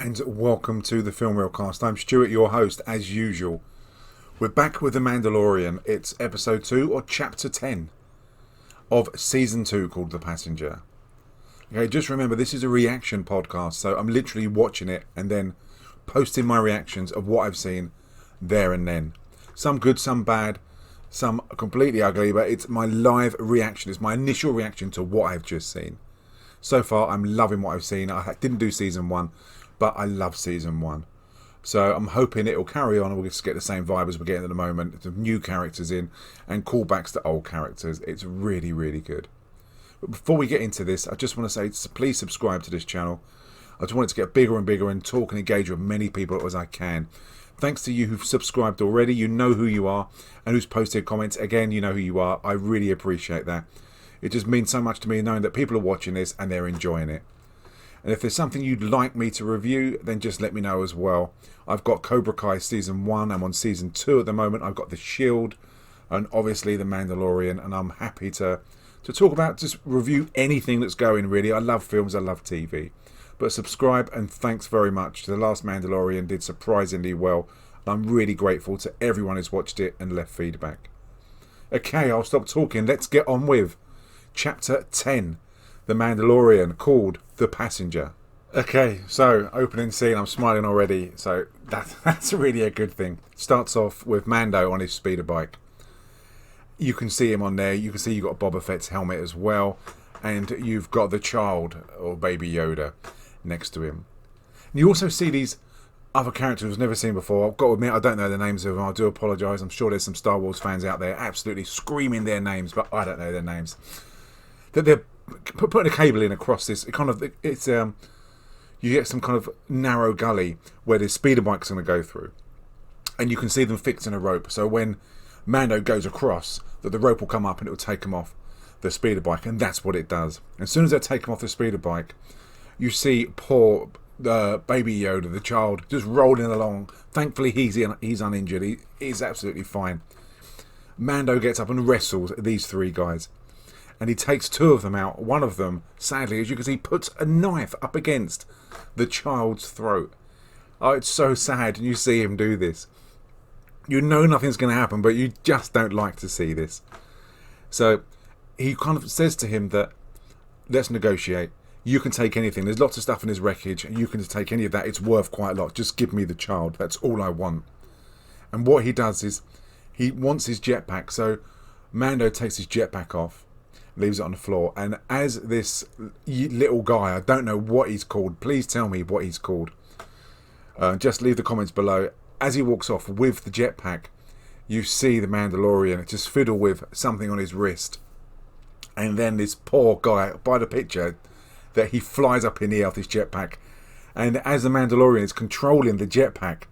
and welcome to the Film Reelcast. I'm Stuart, your host, as usual. We're back with The Mandalorian. It's episode 2 or chapter 10 of season 2 called The Passenger. Okay, just remember this is a reaction podcast, so I'm literally watching it and then posting my reactions of what I've seen there and then. Some good, some bad, some completely ugly, but it's my live reaction. It's my initial reaction to what I've just seen. So far, I'm loving what I've seen. I didn't do season 1, but I love season 1. So I'm hoping it'll carry on and we'll just get the same vibe as we're getting at the moment. Some new characters in and callbacks to old characters. It's really, really good. But before we get into this, I just want to say, please subscribe to this channel. I just want it to get bigger and bigger and talk and engage with many people as I can. Thanks to you who've subscribed already. You know who you are. And who's posted comments. Again, you know who you are. I really appreciate that. It just means so much to me knowing that people are watching this and they're enjoying it. And if there's something you'd like me to review, then just let me know as well. I've got Cobra Kai season 1. I'm on season 2 at the moment. I've got The Shield and obviously The Mandalorian. And I'm happy to talk about, just review anything that's going really. I love films. I love TV. But subscribe and thanks very much. The last Mandalorian did surprisingly well. I'm really grateful to everyone who's watched it and left feedback. Okay, I'll stop talking. Let's get on with Chapter 10, The Mandalorian, called The Passenger. Okay, so opening scene, I'm smiling already, so that's really a good thing. Starts off with Mando on his speeder bike. You can see him on there, you can see you've got Boba Fett's helmet as well, and you've got the child, or Baby Yoda, next to him. And you also see these other characters we've never seen before. I've got to admit, I don't know the names of them, I do apologise. I'm sure there's some Star Wars fans out there absolutely screaming their names, but I don't know their names. That they're putting a cable in across this, you get some kind of narrow gully where the speeder bike's going to go through, and you can see them fixing a rope. So when Mando goes across, that the rope will come up and it will take him off the speeder bike, and that's what it does. As soon as they take him off the speeder bike, you see poor Baby Yoda, the child, just rolling along. Thankfully, he's uninjured. He's absolutely fine. Mando gets up and wrestles these 3 guys. And he takes 2 of them out. One of them, sadly, as you can see, puts a knife up against the child's throat. Oh, it's so sad. And you see him do this. You know nothing's going to happen, but you just don't like to see this. So he kind of says to him that, let's negotiate. You can take anything. There's lots of stuff in his wreckage, and you can take any of that. It's worth quite a lot. Just give me the child. That's all I want. And what he does is, he wants his jetpack. So Mando takes his jetpack off, leaves it on the floor, and as this little guy, I don't know what he's called, please tell me what he's called, just leave the comments below. As he walks off with the jetpack, you see the Mandalorian just fiddle with something on his wrist, and then this poor guy, by the picture, that he flies up in the air with his jetpack, and as the Mandalorian is controlling the jetpack,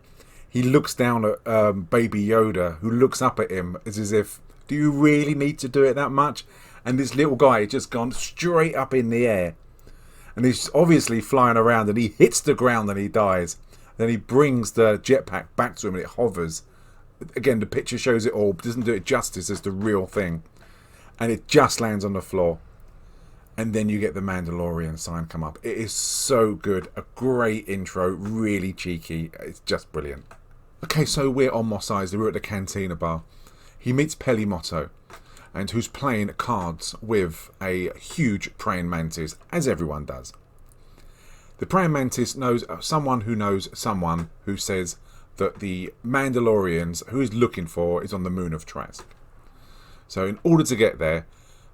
he looks down at Baby Yoda, who looks up at him as if, do you really need to do it that much? And this little guy has just gone straight up in the air. And he's obviously flying around and he hits the ground and he dies. Then he brings the jetpack back to him and it hovers. Again, the picture shows it all, but doesn't do it justice as the real thing. And it just lands on the floor. And then you get the Mandalorian sign come up. It is so good. A great intro, really cheeky. It's just brilliant. Okay, so we're on Mos Eisley. We're at the Cantina bar. He meets Pelimotto, and who's playing cards with a huge praying mantis, as everyone does. The praying mantis knows someone who says that the Mandalorians who he's looking for is on the moon of Trask. So in order to get there,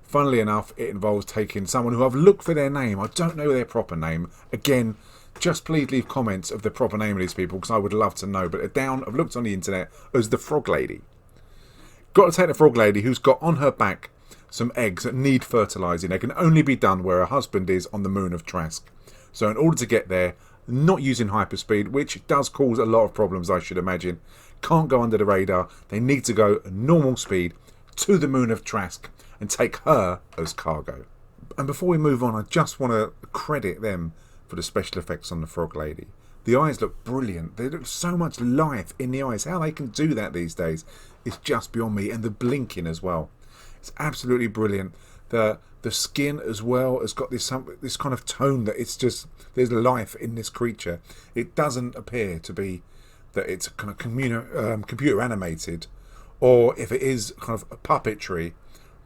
funnily enough, it involves taking someone who I've looked for their name. I don't know their proper name. Again, just please leave comments of the proper name of these people, because I would love to know. But I've looked on the internet as the Frog Lady. Got to take the Frog Lady, who's got on her back some eggs that need fertilising. They can only be done where her husband is on the moon of Trask. So in order to get there, not using hyperspeed, which does cause a lot of problems, I should imagine, can't go under the radar. They need to go normal speed to the moon of Trask and take her as cargo. And before we move on, I just want to credit them for the special effects on the Frog Lady. The eyes look brilliant. They look so much life in the eyes. How they can do that these days is just beyond me. And the blinking as well. It's absolutely brilliant. The The skin as well has got this kind of tone that it's just, there's life in this creature. It doesn't appear to be that it's kind of computer animated, or if it is kind of a puppetry,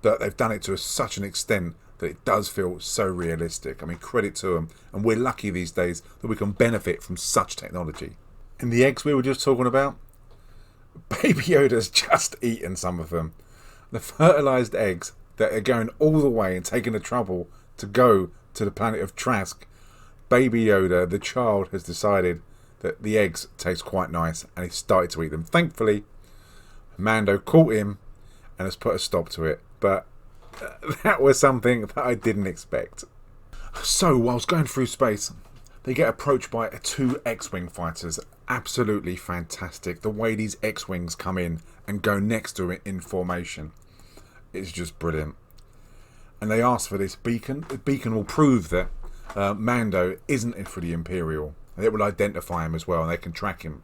that they've done it to such an extent that it does feel so realistic. I mean, credit to them, and we're lucky these days that we can benefit from such technology. And the eggs we were just talking about, Baby Yoda's just eaten some of them. The fertilised eggs that are going all the way and taking the trouble to go to the planet of Trask. Baby Yoda, the child, has decided that the eggs taste quite nice, and he started to eat them. Thankfully, Mando caught him and has put a stop to it. But that was something that I didn't expect. So, whilst going through space, they get approached by 2 X-Wing fighters. Absolutely fantastic. The way these X-Wings come in and go next to it in formation. It's just brilliant. And they ask for this beacon. The beacon will prove that Mando isn't in for the Imperial. And it will identify him as well, and they can track him.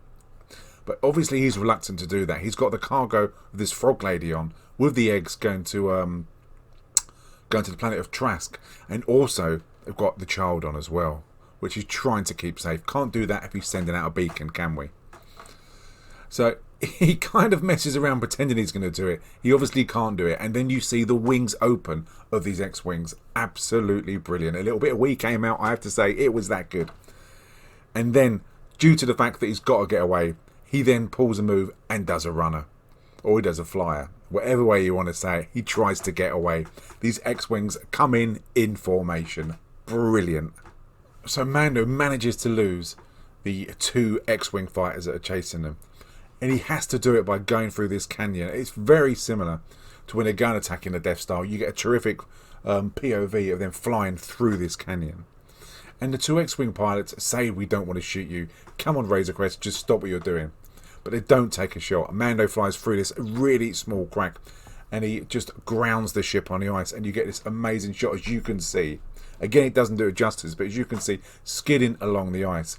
But obviously he's reluctant to do that. He's got the cargo of this frog lady on, with the eggs going to the planet of Trask. And also they've got the child on as well, which he's trying to keep safe. Can't do that if he's sending out a beacon, can we? So he kind of messes around pretending he's going to do it. He obviously can't do it. And then you see the wings open of these X-Wings. Absolutely brilliant. A little bit of wee came out, I have to say. It was that good. And then, due to the fact that he's got to get away, he then pulls a move and does a runner. Or he does a flyer. Whatever way you want to say it, he tries to get away. These X-Wings come in formation. Brilliant. So Mando manages to lose the 2 X-Wing fighters that are chasing them. And he has to do it by going through this canyon. It's very similar to when they're going attacking the Death Star. You get a terrific POV of them flying through this canyon. And the 2 X-Wing pilots say, we don't want to shoot you. Come on, Razor Crest, just stop what you're doing. But they don't take a shot. Mando flies through this really small crack, and he just grounds the ship on the ice, and you get this amazing shot, as you can see. Again, it doesn't do it justice, but as you can see, skidding along the ice.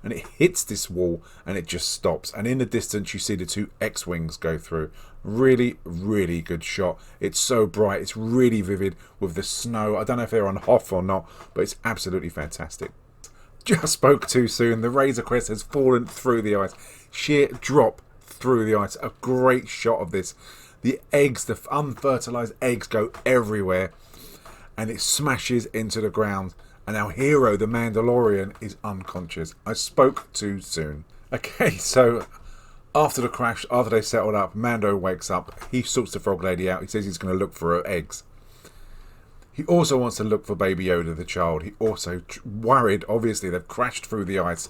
And it hits this wall, and it just stops. And in the distance, you see the 2 X-Wings go through. Really, really good shot. It's so bright. It's really vivid with the snow. I don't know if they're on Hoth or not, but it's absolutely fantastic. Just spoke too soon. The Razor Crest has fallen through the ice. Sheer drop through the ice. A great shot of this. The eggs, the unfertilized eggs, go everywhere, and it smashes into the ground. And our hero, the Mandalorian, is unconscious. I spoke too soon. Okay, so after the crash, after they settled up, Mando wakes up. He sorts the frog lady out. He says he's going to look for her eggs. He also wants to look for Baby Yoda, the child. He also worried, obviously, they've crashed through the ice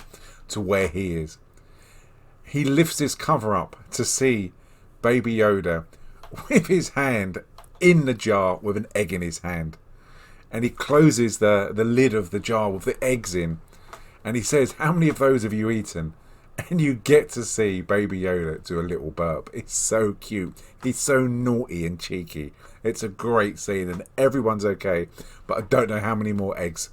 to where he is. He lifts his cover up to see Baby Yoda with his hand in the jar with an egg in his hand. And he closes the lid of the jar with the eggs in. And he says, how many of those have you eaten? And you get to see Baby Yoda do a little burp. It's so cute. He's so naughty and cheeky. It's a great scene, and everyone's okay. But I don't know how many more eggs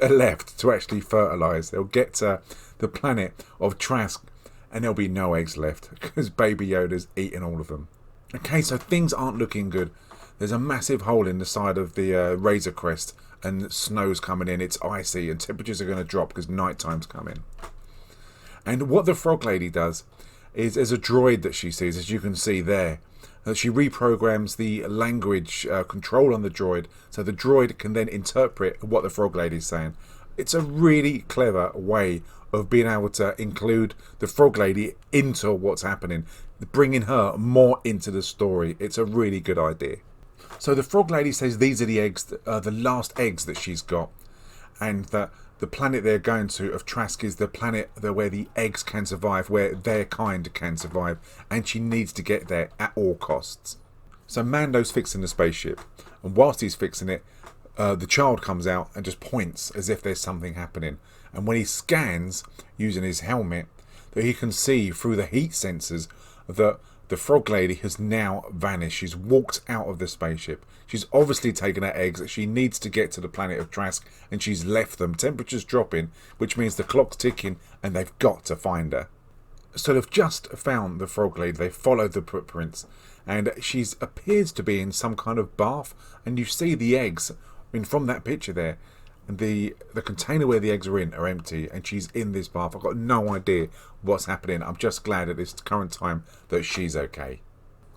are left to actually fertilise. They'll get to the planet of Trask, and there'll be no eggs left because Baby Yoda's eaten all of them. Okay, so things aren't looking good. There's a massive hole in the side of the Razor Crest, and snow's coming in. It's icy, and temperatures are going to drop because night time's coming. And what the frog lady does is, there's a droid that she sees, as you can see there. She reprograms the language control on the droid, so the droid can then interpret what the frog lady's saying. It's a really clever way of being able to include the frog lady into what's happening, bringing her more into the story. It's a really good idea. So the frog lady says these are the eggs, the last eggs that she's got, and that the planet they're going to of Trask is the planet where the eggs can survive, where their kind can survive, and she needs to get there at all costs. So Mando's fixing the spaceship, and whilst he's fixing it, the child comes out and just points as if there's something happening. And when he scans using his helmet, that he can see through the heat sensors that the frog lady has now vanished. She's walked out of the spaceship. She's obviously taken her eggs. She needs to get to the planet of Trask, and she's left them. Temperature's dropping, which means the clock's ticking, and they've got to find her. So they've just found the frog lady. They've followed the footprints, and she appears to be in some kind of bath, and you see the eggs. I mean, from that picture there, and the container where the eggs are in are empty, and she's in this bath. I've got no idea what's happening. I'm just glad at this current time that she's okay.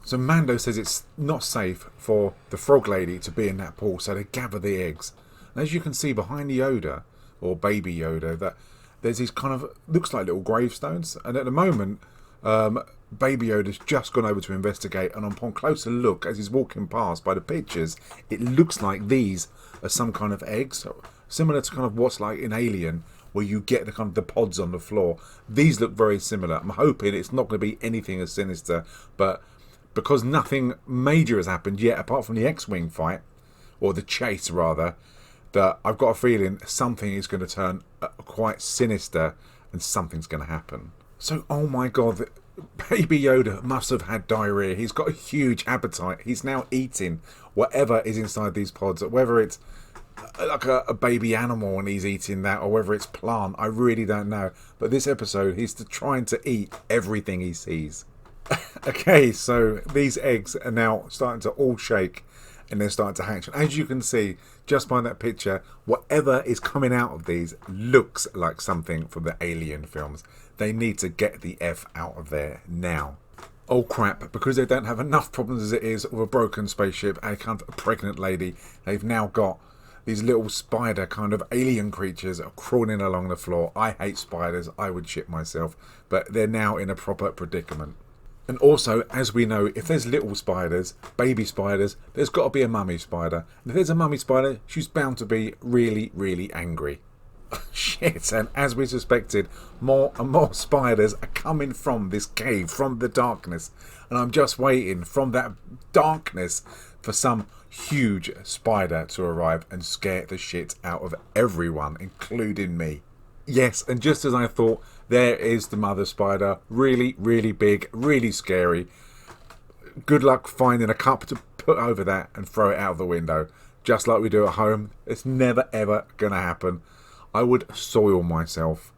So Mando says it's not safe for the frog lady to be in that pool, so they gather the eggs. And as you can see behind Yoda, or baby Yoda, that there's these kind of, looks like little gravestones. And at the moment, baby Yoda's just gone over to investigate, and upon closer look, as he's walking past by the pictures, it looks like these are some kind of eggs, similar to kind of what's like in Alien, where you get the kind of the pods on the floor. These look very similar. I'm hoping it's not going to be anything as sinister, but because nothing major has happened yet, apart from the X-Wing fight, or the chase rather, that I've got a feeling something is going to turn quite sinister and something's going to happen. So, oh my god, baby Yoda must have had diarrhea. He's got a huge appetite. He's now eating whatever is inside these pods, whether it's like a baby animal and he's eating that, or whether it's plant. I really don't know. But this episode, he's trying to eat everything he sees. Okay, so these eggs are now starting to all shake and they're starting to hatch. And as you can see, just by that picture, whatever is coming out of these looks like something from the Alien films. They need to get the F out of there now. Oh crap, because they don't have enough problems as it is with a broken spaceship and a pregnant lady, they've now got these little spider kind of alien creatures crawling along the floor. I hate spiders, I would shit myself, but they're now in a proper predicament. And also, as we know, if there's little spiders, baby spiders, there's got to be a mummy spider. And if there's a mummy spider, she's bound to be really, really angry. Shit, and as we suspected, more and more spiders are coming from this cave, from the darkness. And I'm just waiting from that darkness for some huge spider to arrive and scare the shit out of everyone, including me. Yes, and just as I thought, there is the mother spider. Really, really big, really scary. Good luck finding a cup to put over that and throw it out of the window. Just like we do at home. It's never, ever going to happen. I would soil myself.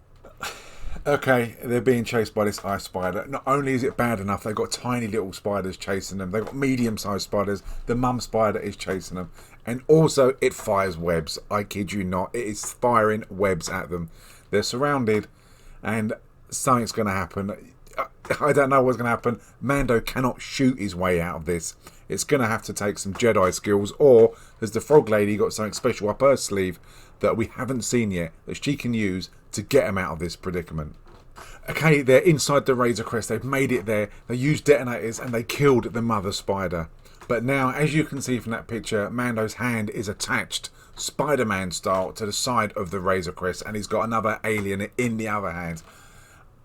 Okay, they're being chased by this ice spider. Not only is it bad enough, they've got tiny little spiders chasing them. They've got medium-sized spiders. The mum spider is chasing them. And also, it fires webs. I kid you not. It is firing webs at them. They're surrounded, and something's going to happen. I don't know what's going to happen. Mando cannot shoot his way out of this. It's going to have to take some Jedi skills, or has the frog lady got something special up her sleeve that we haven't seen yet that she can use to get him out of this predicament. Okay, they're inside the Razor Crest. They've made it there. They used detonators and they killed the mother spider. But now, as you can see from that picture, Mando's hand is attached, Spider-Man style, to the side of the Razor Crest, and he's got another alien in the other hand.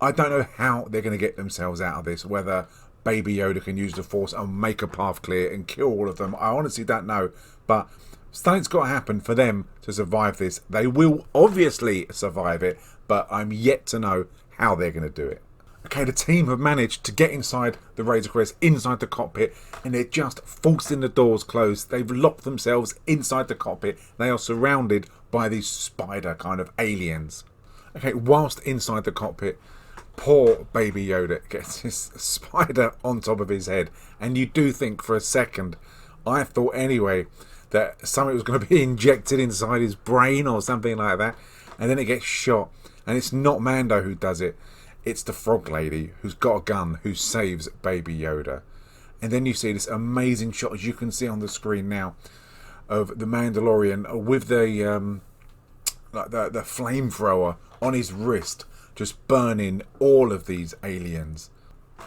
I don't know how they're going to get themselves out of this, whether Baby Yoda can use the Force and make a path clear and kill all of them. I honestly don't know, but something's got to happen for them to survive this. They will obviously survive it, but I'm yet to know how they're going to do it. Okay, the team have managed to get inside the Razor Crest, inside the cockpit, and they're just forcing the doors closed. They've locked themselves inside the cockpit. They are surrounded by these spider kind of aliens. Okay, whilst inside the cockpit, poor Baby Yoda gets this spider on top of his head. And you do think for a second, I thought anyway, that something was going to be injected inside his brain or something like that. And then it gets shot. And it's not Mando who does it. It's the frog lady who's got a gun who saves Baby Yoda. And then you see this amazing shot, as you can see on the screen now, of the Mandalorian with the flamethrower on his wrist, just burning all of these aliens.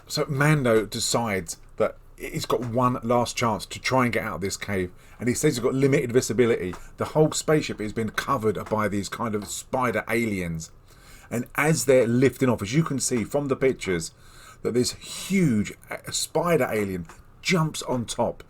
So Mando decides that he's got one last chance to try and get out of this cave, and he says he's got limited visibility. The whole spaceship has been covered by these kind of spider aliens. And as they're lifting off, as you can see from the pictures, that this huge spider alien jumps on top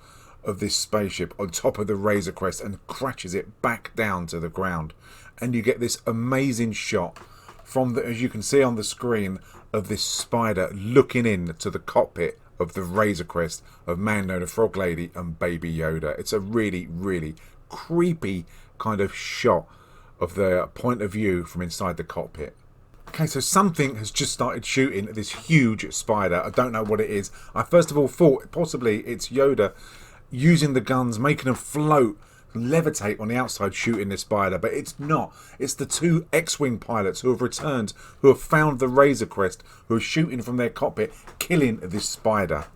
of this spaceship, on top of the Razor Crest, and crashes it back down to the ground. And you get this amazing shot from the, as you can see on the screen, of this spider looking in to the cockpit of the Razor Crest of Mando, the Frog Lady, and Baby Yoda. It's a really, really creepy kind of shot of the point of view from inside the cockpit. Okay, so something has just started shooting at this huge spider. I don't know what it is. I first of all thought possibly it's Yoda using the guns, making them float, levitate on the outside, shooting this spider. But it's not. It's the two X-Wing pilots who have returned, who have found the Razor Crest, who are shooting from their cockpit, killing this spider.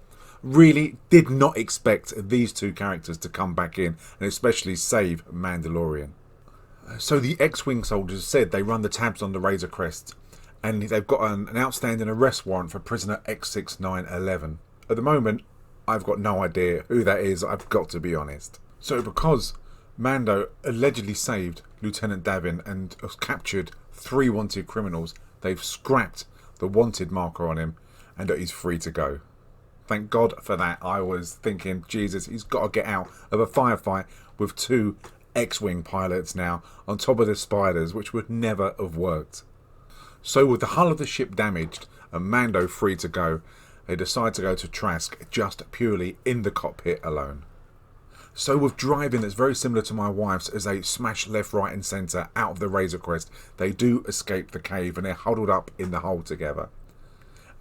Really did not expect these two characters to come back in and especially save Mandalorian. So the X-Wing soldiers said they run the tabs on the Razor Crest, and they've got an outstanding arrest warrant for prisoner X6911. At the moment, I've got no idea who that is, I've got to be honest. So because Mando allegedly saved Lieutenant Davin and has captured 3 wanted criminals, they've scrapped the wanted marker on him and he's free to go. Thank God for that. I was thinking, Jesus, he's got to get out of a firefight with 2 X-Wing pilots now on top of the spiders, which would never have worked. So with the hull of the ship damaged and Mando free to go, they decide to go to Trask just purely in the cockpit alone. So with driving that's very similar to my wife's, as they smash left, right and centre out of the Razor Crest, they do escape the cave and they're huddled up in the hole together.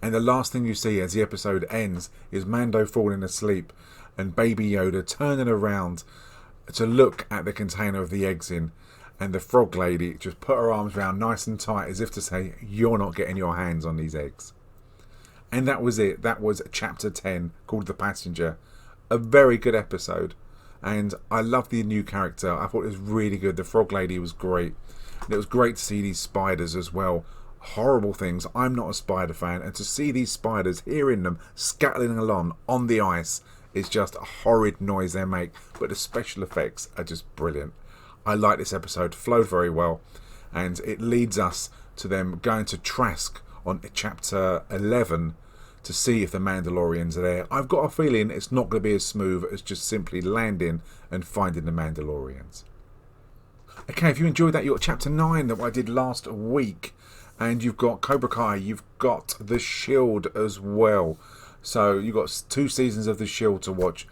And the last thing you see as the episode ends is Mando falling asleep and Baby Yoda turning around to look at the container of the eggs in, and the frog lady just put her arms around nice and tight as if to say, you're not getting your hands on these eggs. And that was it. That was chapter 10 called The Passenger. A very good episode. And I love the new character. I thought it was really good. The frog lady was great. And it was great to see these spiders as well. Horrible things. I'm not a spider fan. And to see these spiders, hearing them scattering along on the ice, is just a horrid noise they make. But the special effects are just brilliant. I like this episode. Flowed very well. And it leads us to them going to Trask on chapter 11 to see if the Mandalorians are there. I've got a feeling it's not going to be as smooth as just simply landing and finding the Mandalorians. Okay, if you enjoyed that, you've got chapter 9 that I did last week. And you've got Cobra Kai. You've got The Shield as well. So you've got 2 seasons of The Shield to watch.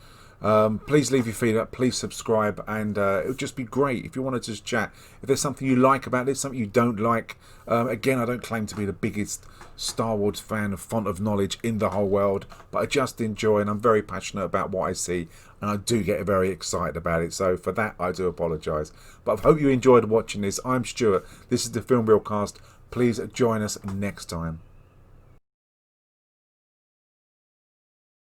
Please leave your feedback, please subscribe, and it would just be great if you wanted to just chat. If there's something you like about this, something you don't like, again, I don't claim to be the biggest Star Wars fan, font of knowledge in the whole world, but I just enjoy and I'm very passionate about what I see, and I do get very excited about it, so for that I do apologise. But I hope you enjoyed watching this. I'm Stuart, this is the Film Reelcast. Please join us next time.